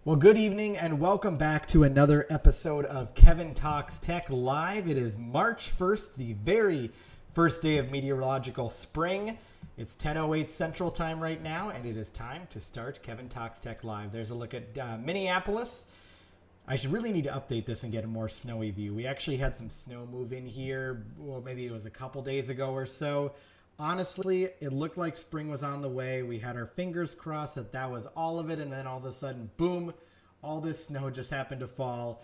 Well, good evening and welcome back to another episode of Kevin Talks Tech Live. It is March 1st, the very first day of meteorological spring. It's 10:08 Central Time right now, and it is time to start Kevin Talks Tech Live. There's a look at Minneapolis. I should really need to update this and get a more snowy view. We actually had some snow move in here, well, maybe it was a couple days ago or so. Honestly, it looked like spring was on the way. We had our fingers crossed that that was all of it, and then all of a sudden, boom, all this snow just happened to fall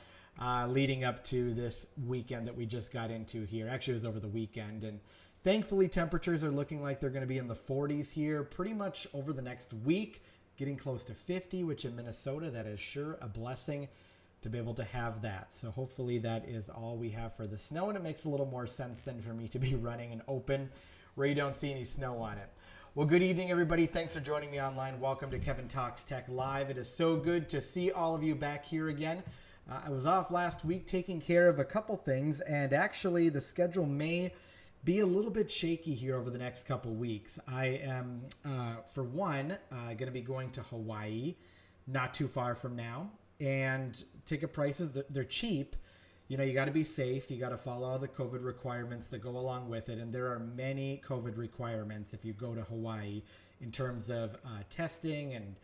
leading up to this weekend that we just got into here. Actually, it was over the weekend, and thankfully, temperatures are looking like they're going to be in the 40s here pretty much over the next week, getting close to 50, which in Minnesota, that is sure a blessing to be able to have that. So hopefully that is all we have for the snow, and it makes a little more sense than for me to be running and open where you don't see any snow on it. Well, good evening, everybody. Thanks for joining me online. Welcome to Kevin Talks Tech Live. It is so good to see all of you back here again. I was off last week taking care of a couple things, and actually the schedule may be a little bit shaky here over the next couple weeks. I am, for one, going to be going to Hawaii not too far from now, and ticket prices, they're cheap. You know, you got to be safe. You got to follow all the COVID requirements that go along with it. And there are many COVID requirements if you go to Hawaii in terms of testing and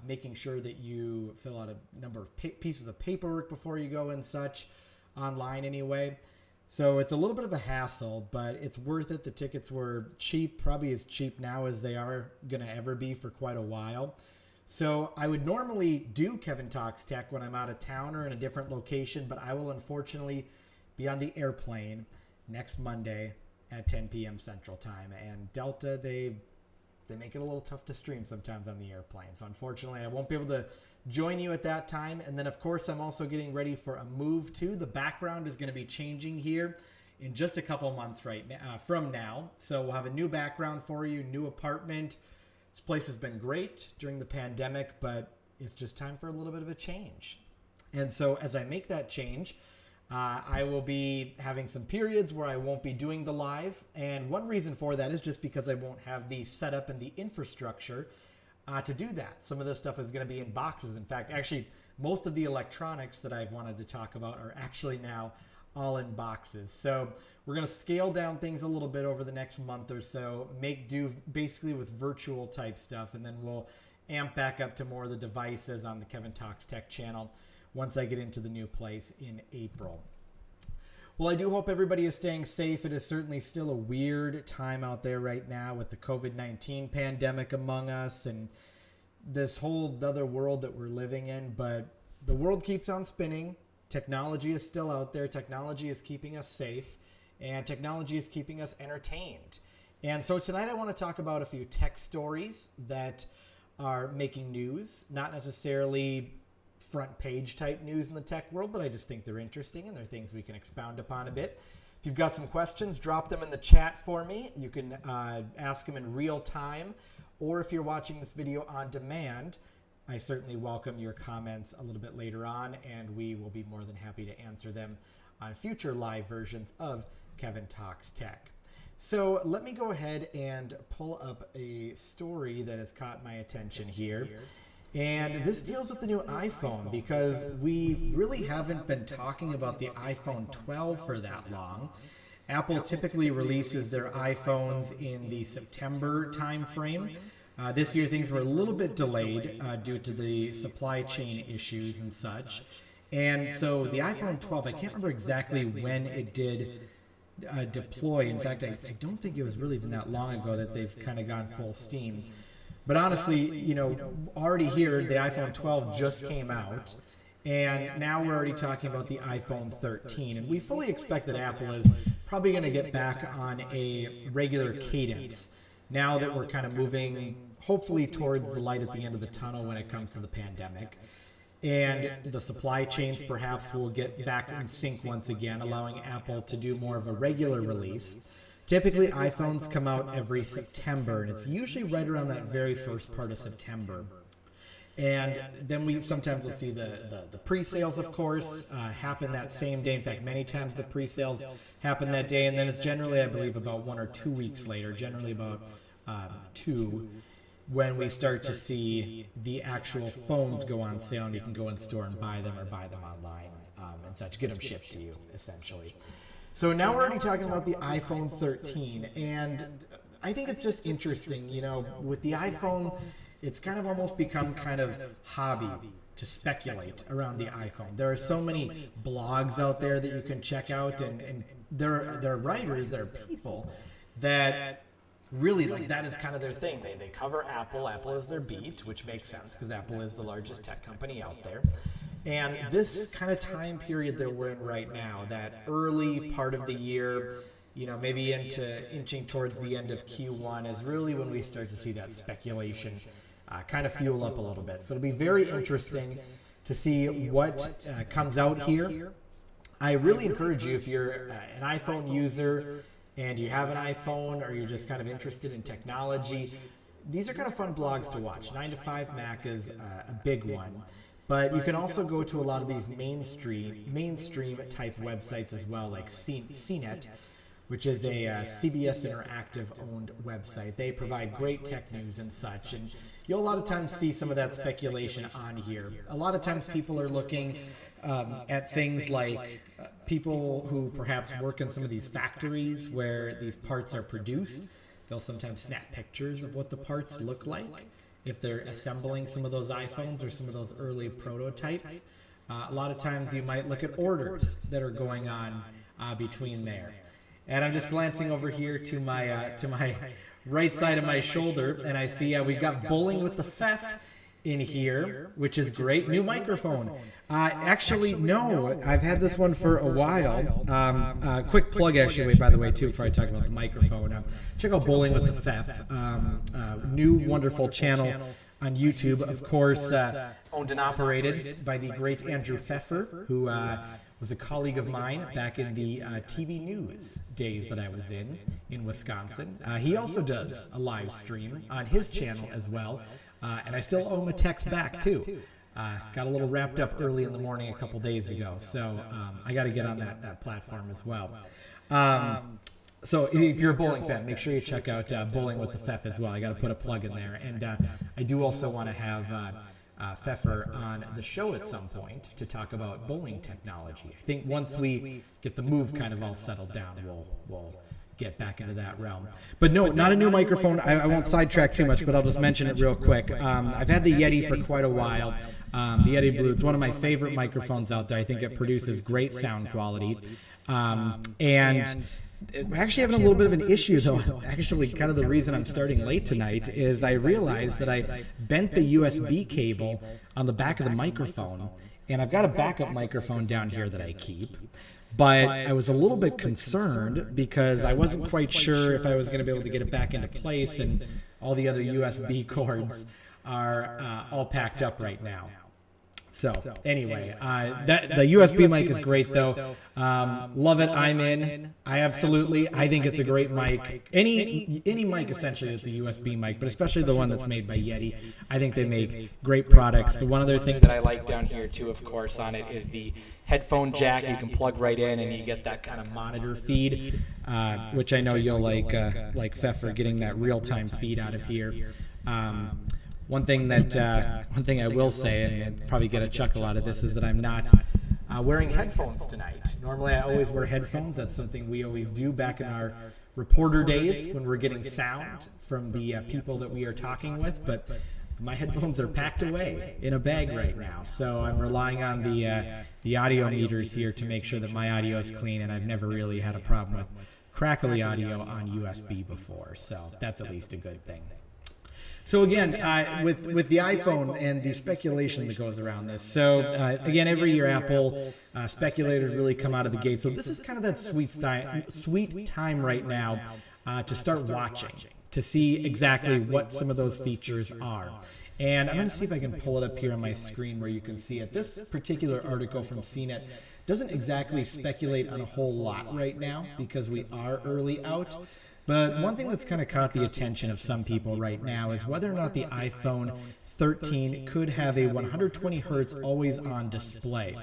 making sure that you fill out a number of pieces of paperwork before you go and such, online anyway. So it's a little bit of a hassle, but it's worth it. The tickets were cheap, probably as cheap now as they are going to ever be for quite a while. So I would normally do Kevin Talks Tech when I'm out of town or in a different location, but I will unfortunately be on the airplane next Monday at 10 p.m. Central Time. And Delta, they make it a little tough to stream sometimes on the airplane. So unfortunately, I won't be able to join you at that time. And then, of course, I'm also getting ready for a move too. The background is going to be changing here in just a couple months from now. So we'll have a new background for you, new apartment. This place has been great during the pandemic, but it's just time for a little bit of a change. And so as I make that change, I will be having some periods where I won't be doing the live. And one reason for that is just because I won't have the setup and the infrastructure to do that. Some of this stuff is going to be in boxes. In fact, actually, most of the electronics that I've wanted to talk about are actually now all in boxes. So we're going to scale down things a little bit over the next month or so, make do basically with virtual type stuff, and then we'll amp back up to more of the devices on the Kevin Talks Tech channel once I get into the new place in April. Well, I do hope everybody is staying safe. It is certainly still a weird time out there right now with the COVID-19 pandemic among us and this whole other world that we're living in, but the world keeps on spinning. Technology is still out there. Technology is keeping us safe, and technology is keeping us entertained. And so tonight I want to talk about a few tech stories that are making news, not necessarily front page type news in the tech world, but I just think they're interesting and they're things we can expound upon a bit. If you've got some questions, drop them in the chat for me. You can ask them in real time, or if you're watching this video on demand, I certainly welcome your comments a little bit later on, and we will be more than happy to answer them on future live versions of Kevin Talks Tech. So let me go ahead and pull up a story that has caught my attention here. And this deals with the new iPhone, because we really haven't been talking about the iPhone 12 for that long. Apple typically releases their iPhones in the September timeframe. This year things were a little bit delayed due to the supply chain issues and such. And so the iPhone 12, I can't remember exactly when it did deploy. In fact, I don't think it was really even that long ago that they've kind of gone full steam. But honestly, you know, already here, the iPhone 12 just came out. And now we're already talking about the iPhone 13. And we fully expect that Apple is probably going to get back on a regular cadence now that we're kind of moving, hopefully, towards the light at the end of the tunnel when it comes to the pandemic. And the supply chains perhaps will get back in sync once again, allowing Apple to do more of a regular release. Typically, iPhones come out every September, and it's usually right around that very first part of September. And then we sometimes will see the pre-sales, of course, happen that same day. In fact, many times the pre-sales happen that day, and then it's generally, I believe, about 1 or 2 weeks later, generally about 2. when we start to see the actual phones go on sale and you can go in store and buy them or buy them online and such, get them shipped to you essentially. So now we're already talking about the iPhone 13, and I think it's just interesting, you know, with the iPhone, it's kind of almost become kind of hobby to speculate around the iPhone. There are so many blogs out there that you can check out, and there are writers, there are people that really, like, that is kind of their thing. They cover Apple. Apple is their beat, which makes sense because Apple is the largest tech company out there. And this kind of time period that we're in right now, that early part of the year, you know, maybe inching towards the end of Q1, is really when we start to see that speculation kind of fuel up a little bit. So it'll be very interesting to see what comes out here. I really encourage you, if you're an iPhone user and you have an iPhone, or you're just kind of interested in technology, these are kind of fun blogs to watch. 9 to 5 Mac is a big one. But you can also go to a lot of these mainstream type websites as well, like CNET, which is a CBS Interactive owned website. They provide great tech news and such, and you'll a lot of times see some of that speculation on here. A lot of times people are looking at things like people who perhaps work in some of these factories where these parts are produced. They'll sometimes snap pictures of what the parts look like if they're assembling some of those iPhones or some of those early prototypes. A lot of times you might look at orders that are going on between there. And I'm just glancing over here to my right side of my shoulder, and I see we've got Bowling with the Fef in here, which is great. New microphone. Actually, no, I've had this one for a while. Quick plug, actually, by the way, too, before I talk about the microphone. Check out Bowling with the Fef. New wonderful channel on YouTube, of course, owned and operated by the great Andrew Pfeffer, who was a colleague of mine back in the TV news days that I was in Wisconsin. He also does a live stream on his channel as well. And I still owe him a text back, too. Got a little wrapped up early in the morning a couple days ago. So I got to get on that platform as well. So if you're a bowling fan, make sure you check out Bowling with the Fef as well. I got to put a plug in there. And I do also want to have Pfeffer on the show at some point to talk about bowling technology. I think once we get the move kind of all settled down, we'll get back into that realm. But no, not a new microphone. I won't sidetrack too much, but I'll just mention it real quick. I've had the Yeti for quite a while. The Yeti Blue, it's one of my favorite microphones out there. I think it produces great sound quality. And we're actually having a little bit of an issue, though. Actually, kind of the reason I'm starting late tonight is I realized that I bent the USB cable on the back of the microphone, and I've got a backup microphone down here that I keep. But I was a little bit concerned because I wasn't quite sure if I was going to be able to get it back into place, and all the other USB cords are all packed up right now. So anyway, the USB mic is great, though. Love it. I'm in. I think it's a great mic. Any mic essentially that's a USB mic, but especially the one that's made by Yeti. I think they make great products. The one other thing that I like down here too, of course, on it is the headphone jack. You can plug right in and you get that kind of monitor feed, which I know you'll like Pfeffer, getting that real-time feed out of here. One thing I will say, and probably get a chuckle out of this, is that I'm not wearing headphones tonight. Normally, I always wear headphones. That's something we always do back in our reporter days when we're getting sound from the people that we are talking with. But my headphones are packed away in a bag right now, so I'm relying on the audio meters here to make sure that my audio is clean. And I've never really had a problem with crackly audio on USB before, so that's at least a good thing. So again, with the iPhone and the speculation that goes around this. So again, every year Apple speculators really come out of the gate. So this is kind of that sweet time right now to start watching, to see exactly what some of those features are. And I'm going to see if I can pull it up here on my screen where you can see it. This particular article from CNET doesn't exactly speculate on a whole lot right now because we are early out. But one thing that's kind of caught the attention of some people right now is whether or not the iPhone 13 could have a 120 hertz always-on display.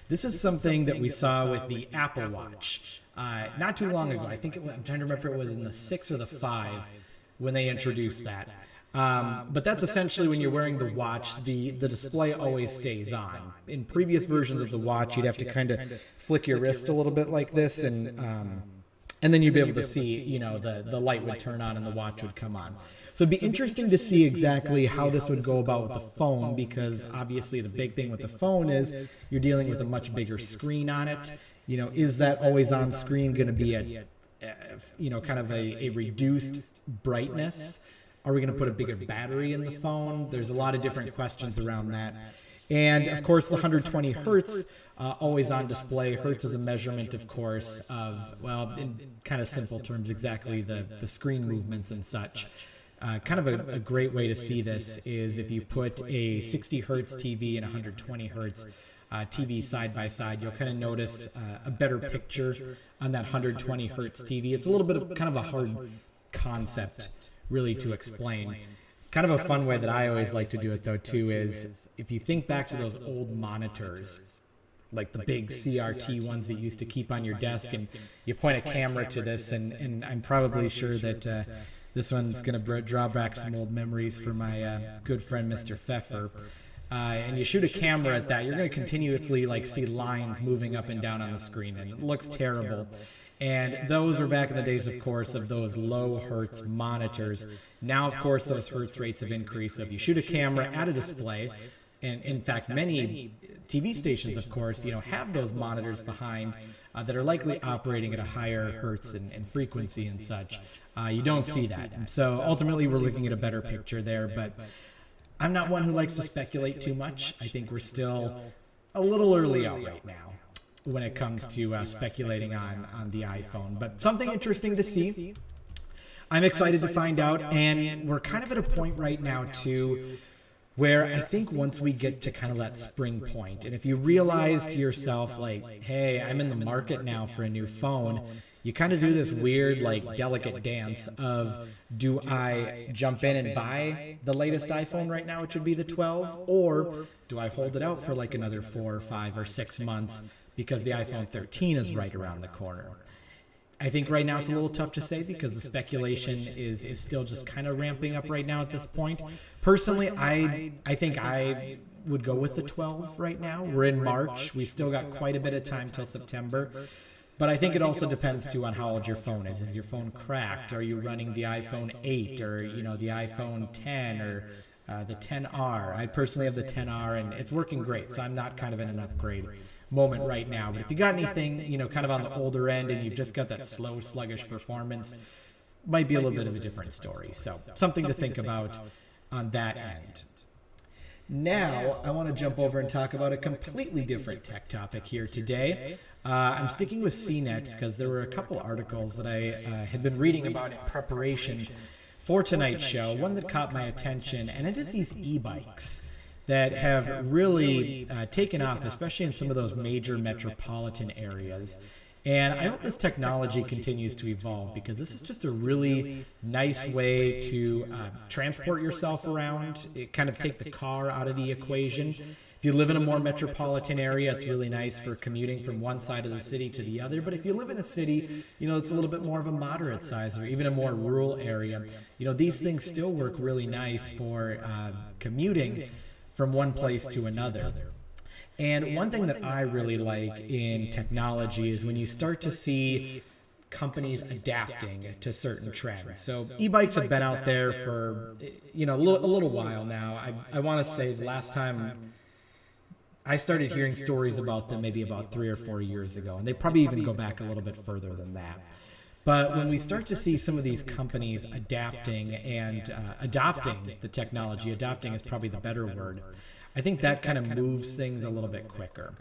This is something that we saw with the Apple Watch not too long ago. I think I'm trying to remember if it was in the 6 or the 5 when they introduced that. But that's essentially when you're wearing the watch, the display always stays on. In previous versions of the watch, you'd have to kind of flick your wrist a little bit like this, and then you'd be able to see, the light would turn on and the watch would come on. So it'd be interesting to see exactly how this would go about with the phone, because obviously the big thing with the phone is you're dealing with a much bigger screen on it. Is that always on screen going to be at kind of a reduced brightness? Are we going to put a bigger battery in the phone? There's a lot of different questions around that. And of course, the 120 hertz always on display. Hertz is a measurement, of course, of, well, in kind of simple terms, exactly the screen movements and such. Kind of a great way to see this is if you put a 60 hertz TV and 120 hertz TV side by side, you'll kind of notice a better picture on that 120 hertz TV. It's a little bit of kind of a hard concept, really, to explain. Kind of a fun way that I always like to do it, though, too, is if you think back to those old monitors, like the big CRT ones that you used to keep on your desk, and you point a camera to this, and I'm probably sure that this one's going to draw back some old memories for my good friend, Mr. Pfeffer. And you shoot a camera at that, you're going to continuously see lines moving up and down on the screen, and it looks terrible. And those are back in the days, of course, of those low hertz monitors. Now, of course, those hertz rates have increased. So if you shoot a camera at a display, and in fact, many TV stations, of course, have those monitors behind that are likely operating at a higher hertz and frequency and such. You don't see that. And so ultimately, we're looking at a better picture there. But I'm not one who likes to speculate too much. I think we're still a little early out right now when it comes to speculating on the iPhone. But something interesting to see. I'm excited to find out. And we're kind of at a point right now, too, where I think once we get to kind of that spring point, and if you realize to yourself, hey, I'm in the market now for a new phone, you kind of do this weird, delicate dance of, do I jump in and buy the latest iPhone right now, which would be the 12, or do I hold it out for another 4 or 5 or 6 months because the iPhone 13 is right around the corner? I think right now it's a little tough to say because the speculation is still just kind of ramping up right now at this point. Personally, I think I would go with the 12 right now. We're in March. We still got quite a bit of time till September. But I think it also depends, too, on how old your phone is. Is your phone cracked? Are you running the iPhone 8 or, the iPhone 10 or the 10R? I personally have the 10R, and it's working great, so I'm not kind of in an upgrade moment right now. But if you got anything, kind of on the older end and you've just got that slow, sluggish performance, might be a little bit of a different story. So something to think about on that end. Now, I want to jump over and talk about a completely different tech topic here today. I'm sticking with CNET because there were a couple articles that I had been reading about in preparation for tonight's show. One that caught my attention, and it is these e-bikes that have really taken off, especially in some of those major metropolitan areas. And I hope this technology continues to evolve because this is just a really nice way to transport yourself around, kind of take the car out of the equation. If you live in a more metropolitan area, it's really nice for commuting from one side of the city to the other. But if you live in a city, it's a little bit more of a moderate size or even a more rural area, these things still work really nice for commuting from one place to another. And one thing that I really like in technology is when you start to see companies adapting to certain trends. So e-bikes have been out there for a little while now. I want to say the last time I started hearing stories about them maybe about 3 or 4 years ago, and they probably even go back a little bit further than that. But when we start to see some of these companies adapting and adopting the technology, adopting is probably the better word, I think that kind of moves things a little bit quicker.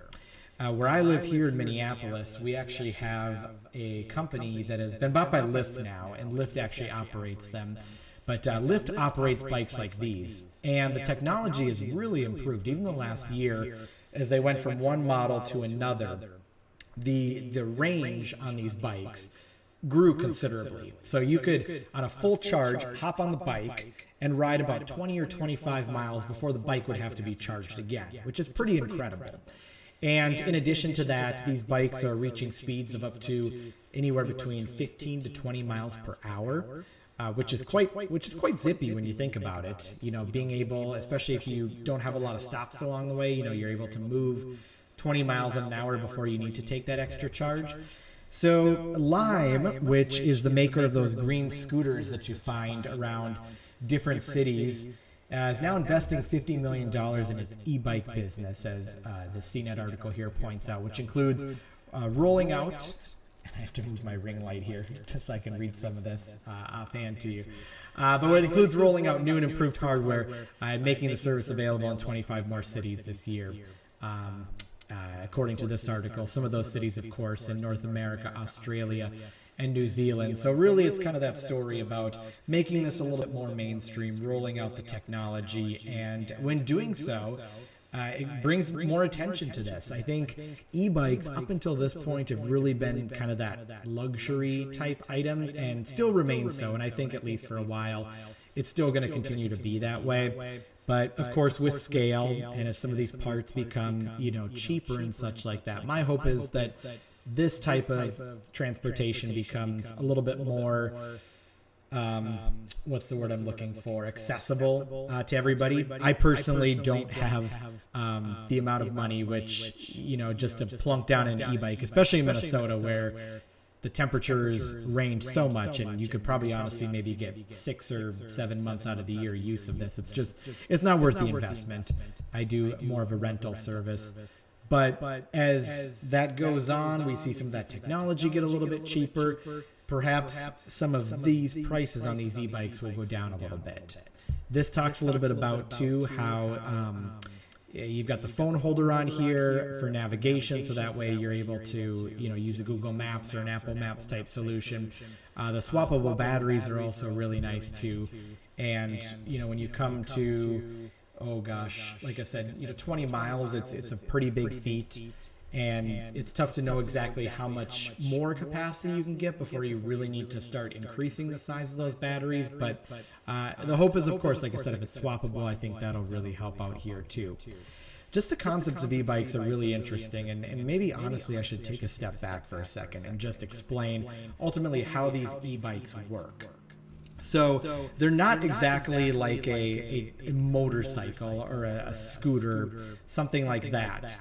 Where I live here in Minneapolis, we actually have a company that has been bought by Lyft now, and Lyft actually operates them. But Lyft operates bikes like these, and the technology has really improved. Even the last year, as they went from one model to another, the range on these bikes grew considerably. So you could, on a full charge, hop on the bike and ride about 20 or 25 miles before the bike would have to be charged again, which is pretty incredible. And in addition to that, these bikes are reaching speeds of up to anywhere between 15 to 20 miles per hour. which is quite zippy when you think about it. You know, being able, especially if you don't have a lot of stops along the way, you know, you're able to move 20 miles an hour before you need to take that extra charge. So Lime, which is the maker of those green scooters that you find around different cities, is now investing $50 million in its e-bike business, as the CNET article here points out, which includes rolling out, and I have to move my ring light here just so I can read some of this offhand to you. But it includes rolling out new and improved hardware and making the service available in 25 more cities this year. According to this article, some of those cities, of course, in North America, Australia, and New Zealand. So really, it's kind of that story about making this a little bit more mainstream, rolling out the technology, and when doing so, it brings more attention to this. I think e-bikes, up until this point, have really been kind of that luxury type item, and still remains so, and I think at least for a while, it's still going to continue to be that way. But of course, with scale, and as some of these parts become, you know, cheaper and such like that, my hope is that this type of transportation becomes a little bit more, what's the word I'm looking for, accessible to everybody. I personally don't have the amount of money, which, you know, just to plunk down an e-bike, especially in Minnesota, where the temperatures range so much, and you could probably honestly maybe get 6 or 7 months out of the year use of this. It's not worth the investment. I do more of a rental service. But as that goes on, we see some of that technology get a little bit cheaper. Perhaps some of these prices on these e-bikes will go down a little bit. This talks a little bit about, too, how you've got the phone holder on here for navigation, so that way you're able to, you know, use a Google Maps or an Apple Maps type solution. The swappable batteries are also really nice, too. And, you know, when you come to, oh gosh, like I said, you know, 20 miles, it's a pretty big feat. And it's tough to know exactly how much more capacity you can get before you really need to start increasing the size of those batteries. But the hope is, of course, like I said, if it's swappable, I think that'll really help out here too. Just the concepts of e-bikes are really interesting, and maybe honestly I should take a step back for a second and just explain ultimately how these e-bikes work. So they're not exactly like a motorcycle or a scooter, something like that.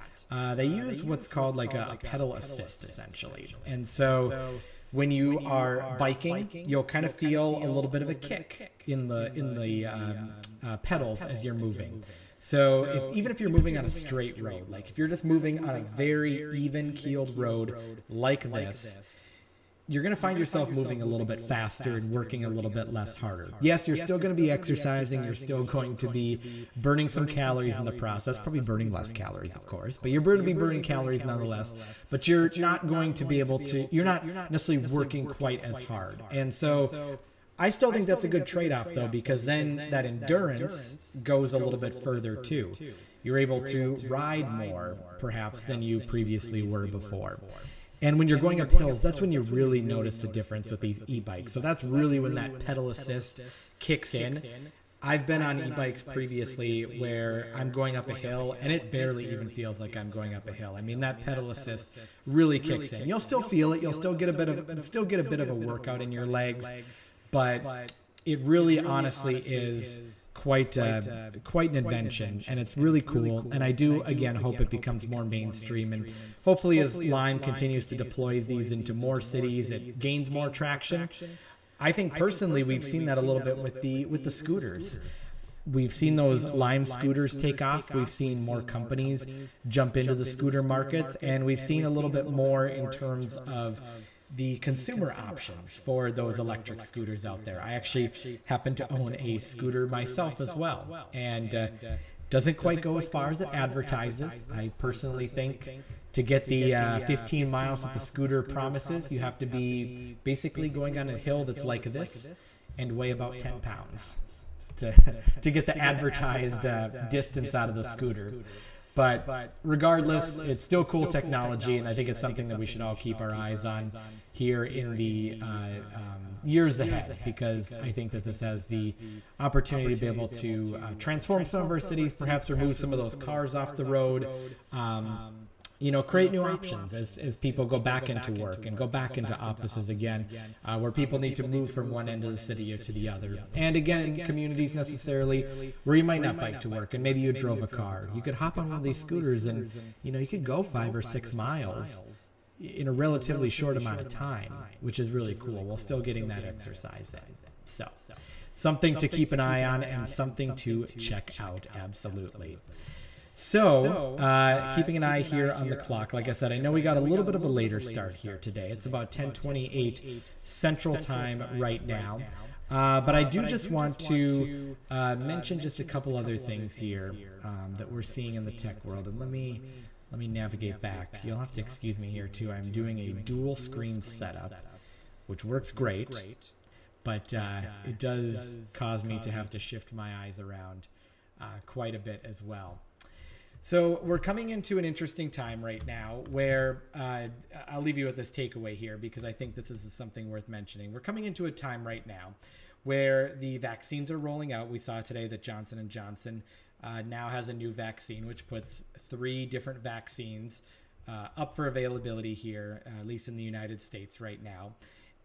They use what's called like a pedal assist, essentially. And so when you are biking, you'll kind of feel a little bit of a kick in the pedals as you're moving. So even if you're moving on a straight road, like if you're just moving on a very even-keeled road like this, you're going to find yourself moving a little bit faster and working a little bit less harder. Yes, you're still going to be exercising. You're still going to be burning some calories in the process, probably burning less calories, of course, but you're going to be burning calories nonetheless. But you're not going to be able to, you're not necessarily working quite as hard. And so I still think that's a good trade-off, though, because then that endurance goes a little bit further, too. You're able to ride more, perhaps, than you previously were before. And when you're going up hills, that's when you really notice the difference with these e-bikes. So that's really when that pedal assist kicks in. I've been on e-bikes previously where I'm going up a hill and it barely even feels like I'm going up a hill. I mean, that pedal assist really kicks in. You'll still feel it. You'll still get a bit of a workout in your legs, but it really honestly is quite an invention, and it's really cool. And I do, again, hope it becomes more mainstream, and hopefully as Lime continues to deploy these into more cities, it gains more traction. I think personally we've seen that a little bit with the scooters. We've seen those Lime scooters take off. We've seen more companies jump into the scooter markets, and we've seen a little bit more in terms of the consumer options for those electric scooters out there. I actually happen to own a scooter myself as well, and doesn't quite go as far as it advertises. I personally think to get the 15 miles that the scooter promises, you have to be basically going on a hill that's like this and weigh about 10 pounds to get the advertised distance out of the scooter. But regardless, it's still cool technology, and I think it's something that we should all keep our eyes on here in the years ahead, because I think that this has the opportunity to be able to transform some of our cities, perhaps remove some of those cars off the road, create new options as people go back into work and go back into offices again, where people need to move from one end of the city to the other. And again, in communities necessarily where you might not bike to work and maybe you drove a car, you could hop on one of these scooters and, you could go 5 or 6 miles in a relatively short amount of time, which is really cool while still getting that exercise in. So something to keep an eye on and something to check out. Absolutely. So, keeping an eye here on the clock, like I said, I know we got a little bit of a later start here today. It's about 10:28 Central Time right now. But I do just want to mention just a couple other things here that we're seeing in the tech world. And let me navigate back. You'll have to excuse me here too. I'm doing a dual screen setup, which works great, but it does cause me to have to shift my eyes around quite a bit as well. So we're coming into an interesting time right now where I'll leave you with this takeaway here because I think this is something worth mentioning. We're coming into a time right now where the vaccines are rolling out. We saw today that Johnson & Johnson now has a new vaccine, which puts 3 different vaccines up for availability here, at least in the United States right now.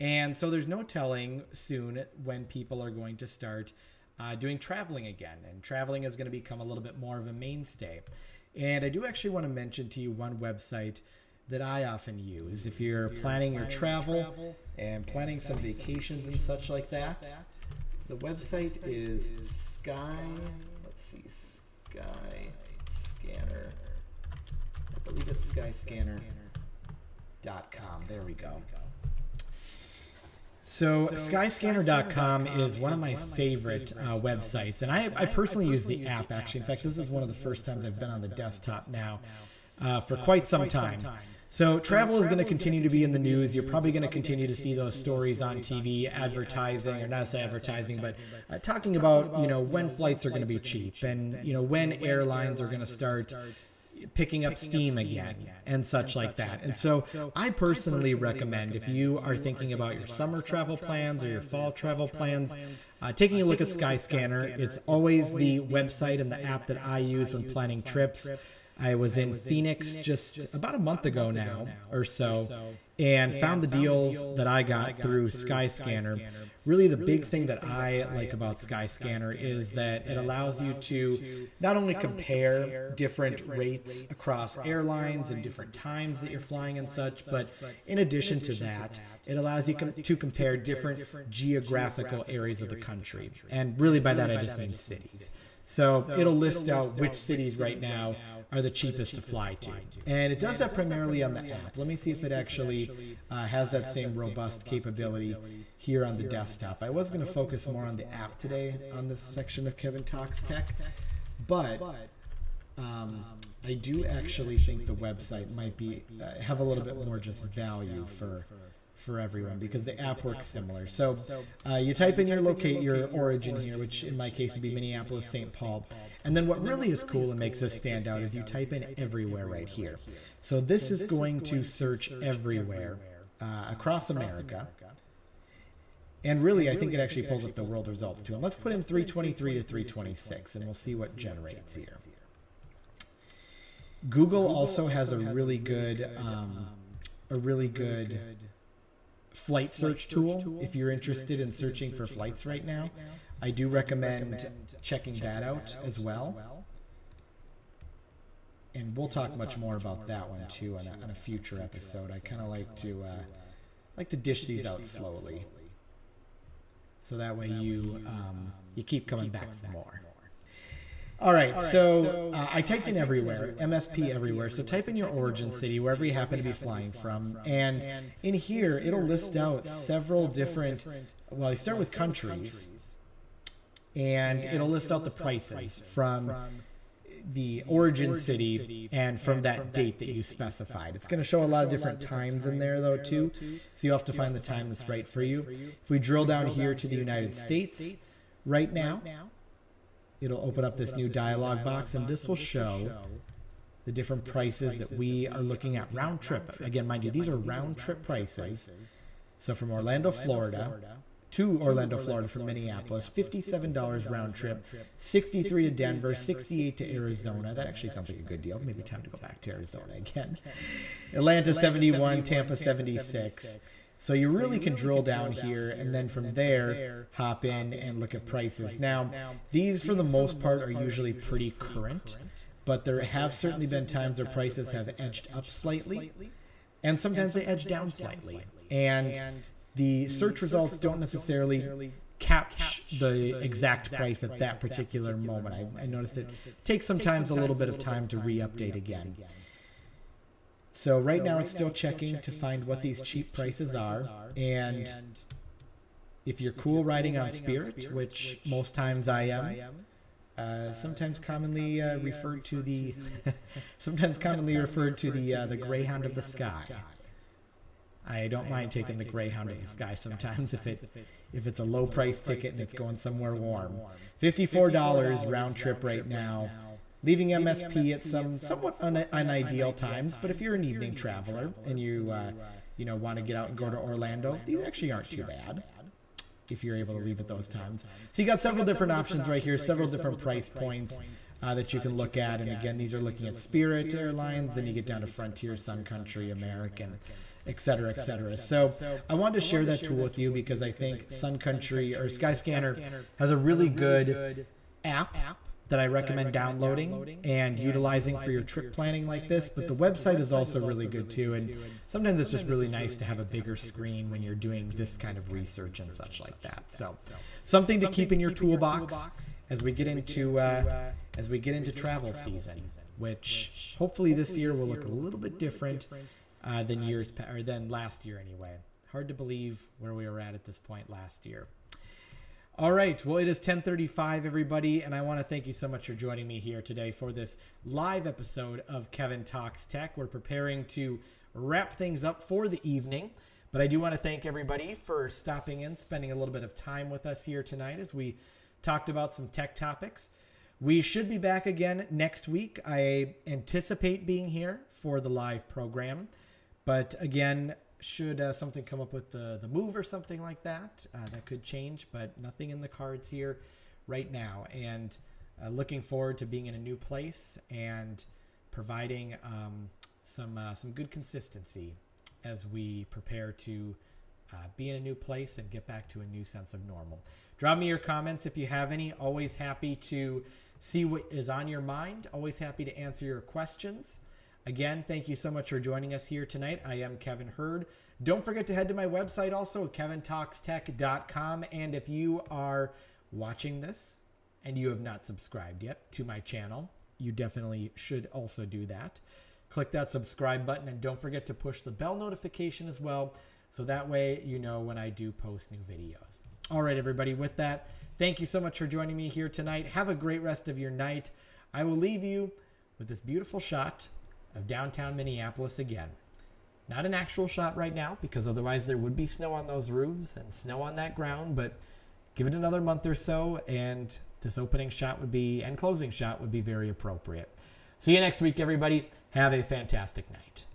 And so there's no telling soon when people are going to start doing traveling again, and traveling is going to become a little bit more of a mainstay. And I do actually want to mention to you one website that I often use if you're planning your travel and planning some vacations and such like that. The website is Skyscanner. I believe it's skyscanner.com. There we go. So skyscanner.com is one of my favorite websites, and I personally use the app, actually. In fact, this is one of the first times I've been on the desktop now for quite some time. So travel is going to continue to be in the news. You're probably going to continue to see those stories on TV, advertising, or not say advertising, but talking about, when flights are going to be cheap and, when airlines are going to start picking up steam again and such like that. And so I personally recommend, if you are thinking about your summer travel plans or your fall travel plans, taking a look at Skyscanner. It's always the website and the app that I use when planning trips. I was in Phoenix just about a month ago now or so and found the deals that I got through Skyscanner. Really, the big thing that I like about Skyscanner is that it allows you to not only compare different rates across airlines and different times that you're flying and such, but in addition to that, it allows you to compare different geographical areas of the country. And really by that, I just mean cities. So it'll list out which cities right now are the cheapest to fly to. And it does that primarily on the app. Let me see if it actually has that same robust capability here on the desktop. I was going to focus more on the app today on this section of Kevin Talks Tech, but I do actually think the website might be have a little bit more just value for everyone because the app works similar. So you type in your origin here, which in my case would be Minneapolis, St. Paul. And then what really is cool and makes this stand out is you type in everywhere right here. So this is going to search everywhere across America. And really, I think it actually pulls up the world results too. And let's put in 323 to 326 and we'll see what generates here. Google also has a really good flight search tool if you're interested in searching for flights right now. I do recommend checking that out as well. And we'll talk much more about that one too on a future episode. I kind of like to dish these out slowly, so that way you keep coming back for more. All right, so I typed in everywhere, MSP everywhere. So type in your origin city, wherever you happen to be flying from. And in here, it'll list out several different, well, you start with countries. And it'll list out the prices from the origin city and from that date that you specified. It's going to show a lot of different times in there, though, too. So you'll have to find the time that's right for you. If we drill down here to the United States right now, it'll open up this new dialog box, and this will show the different prices that we are looking at round trip. Again, mind you, these are round trip prices. So from Orlando, Florida to Orlando, Florida from Minneapolis, $57 round trip, 63 to Denver, 68 to Arizona. That actually sounds like a good deal. Maybe time to go back to Arizona again. Atlanta 71, Tampa 76. So you really can drill down here and then from there hop in and look at prices. Now, these for the most part are usually pretty current, but there have certainly been times where prices have edged up slightly and sometimes they edge down slightly. And the search results don't necessarily catch the exact price at that particular moment. I noticed it takes sometimes a little bit of time to re-update again. So right now it's still checking to find what these cheap prices are. And if you're cool riding on Spirit, which most times I am, sometimes commonly referred to the the Greyhound of the Sky. I don't mind taking the Greyhound of the Sky sometimes if it's a low price ticket and it's going somewhere warm. $54 round trip right now, leaving MSP at somewhat unideal times. But if you're an evening traveler and you want to get out and go to Orlando, these actually aren't too bad if you're able to leave at those times. So you got several different options right here, several different price points that you can look at. And again, these are looking at Spirit Airlines. Then you get down to Frontier, Sun Country, American, et cetera, et cetera. So I wanted to share that tool with you because I think Sun Country or Skyscanner has a really good app that I recommend downloading and utilizing for your trip planning like this. But the website is also really good too. And sometimes it's just really nice to have a bigger screen when you're doing this kind of research and such like that. So something to keep in your toolbox as we get into travel season, which hopefully this year will look a little bit different than last year anyway. Hard to believe where we were at this point last year. All right, well, it is 10:35, everybody, and I want to thank you so much for joining me here today for this live episode of Kevin Talks Tech. We're preparing to wrap things up for the evening, but I do want to thank everybody for stopping in, spending a little bit of time with us here tonight as we talked about some tech topics. We should be back again next week. I anticipate being here for the live program, but again, should something come up with the move or something like that, that could change, but nothing in the cards here right now. And looking forward to being in a new place and providing some good consistency as we prepare to be in a new place and get back to a new sense of normal. Drop me your comments if you have any. Always happy to see what is on your mind. Always happy to answer your questions. Again, thank you so much for joining us here tonight. I am Kevin Hurd. Don't forget to head to my website also, kevintalkstech.com. And if you are watching this and you have not subscribed yet to my channel, you definitely should also do that. Click that subscribe button and don't forget to push the bell notification as well, so that way you know when I do post new videos. All right, everybody, with that, thank you so much for joining me here tonight. Have a great rest of your night. I will leave you with this beautiful shot of downtown Minneapolis again. Not an actual shot right now, because otherwise there would be snow on those roofs and snow on that ground, but give it another month or so and this opening shot and closing shot would be very appropriate. See you next week, everybody. Have a fantastic night.